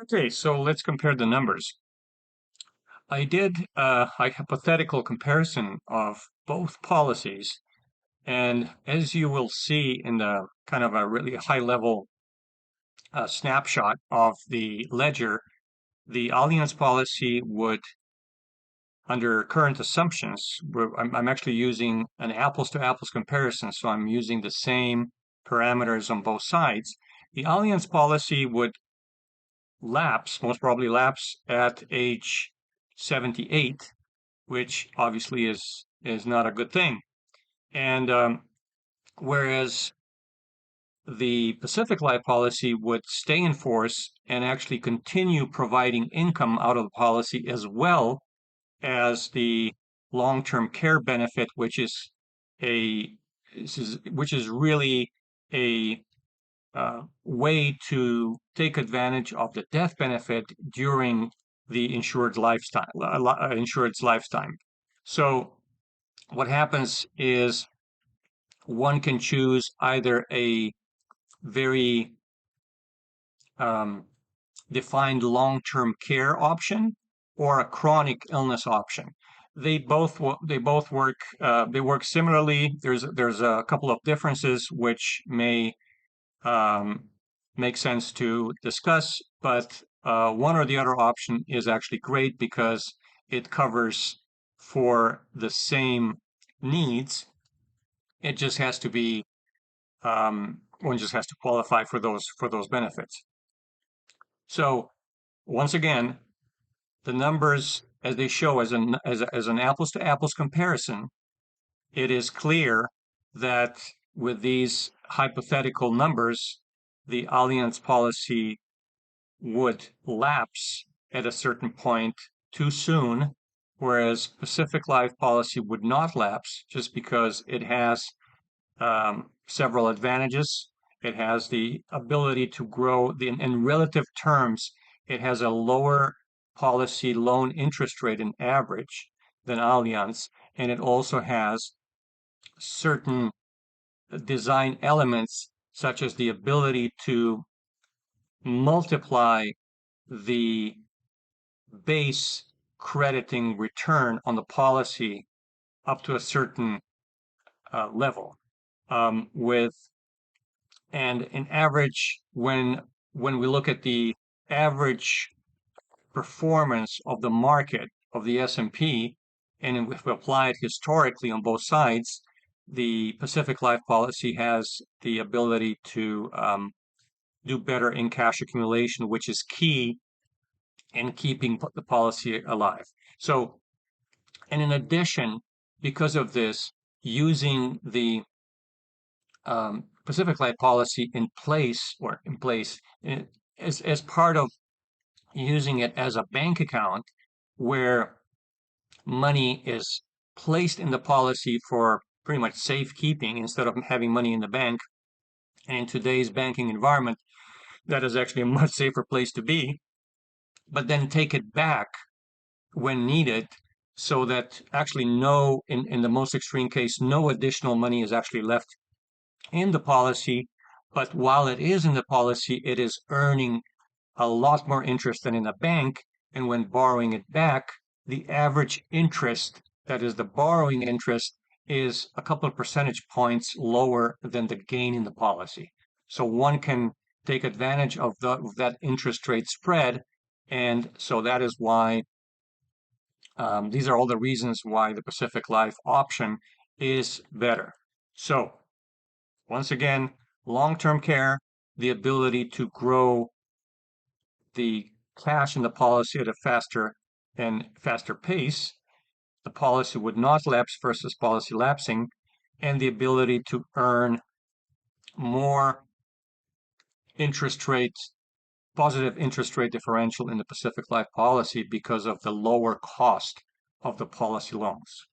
Okay, so let's compare the numbers. I did a hypothetical comparison of both policies, and as you will see in the kind of a really high level snapshot of the ledger, the Allianz policy would, under current assumptions, I'm actually using an apples to apples comparison, so I'm using the same parameters on both sides. The Allianz policy would most probably lapse at age 78, which obviously is not a good thing. And whereas the Pacific Life policy would stay in force and actually continue providing income out of the policy, as well as the long-term care benefit, a which is really a way to take advantage of the death benefit during the insured's lifetime. So what happens is one can choose either a very defined long-term care option or a chronic illness option. They both work similarly. There's a couple of differences which may make sense to discuss, but one or the other option is actually great because it covers for the same needs. It just has to be one just has to qualify for those benefits. So once again, the numbers as they show as an apples to apples comparison, it is clear that with these hypothetical numbers, the Allianz policy would lapse at a certain point too soon, whereas Pacific Life policy would not lapse just because it has several advantages. It has the ability to grow in relative terms. It has a lower policy loan interest rate in average than Allianz, and it also has certain design elements such as the ability to multiply the base crediting return on the policy up to a certain level. With and in average, when we look at the average performance of the market of the S&P, and if we apply it historically on both sides, the Pacific Life policy has the ability to do better in cash accumulation, which is key in keeping the policy alive. So, and in addition, because of this, using the Pacific Life policy in place as part of using it as a bank account where money is placed in the policy for pretty much safekeeping instead of having money in the bank. And in today's banking environment, that is actually a much safer place to be. But then take it back when needed so that actually in the most extreme case, no additional money is actually left in the policy. But while it is in the policy, it is earning a lot more interest than in a bank. And when borrowing it back, the average interest, that is the borrowing interest, is a couple of percentage points lower than the gain in the policy. So one can take advantage of that interest rate spread. And so that is why these are all the reasons why the Pacific Life option is better. So once again, long-term care, the ability to grow the cash in the policy at a faster pace, the policy would not lapse versus policy lapsing, and the ability to earn more positive interest rate differential in the Pacific Life policy because of the lower cost of the policy loans.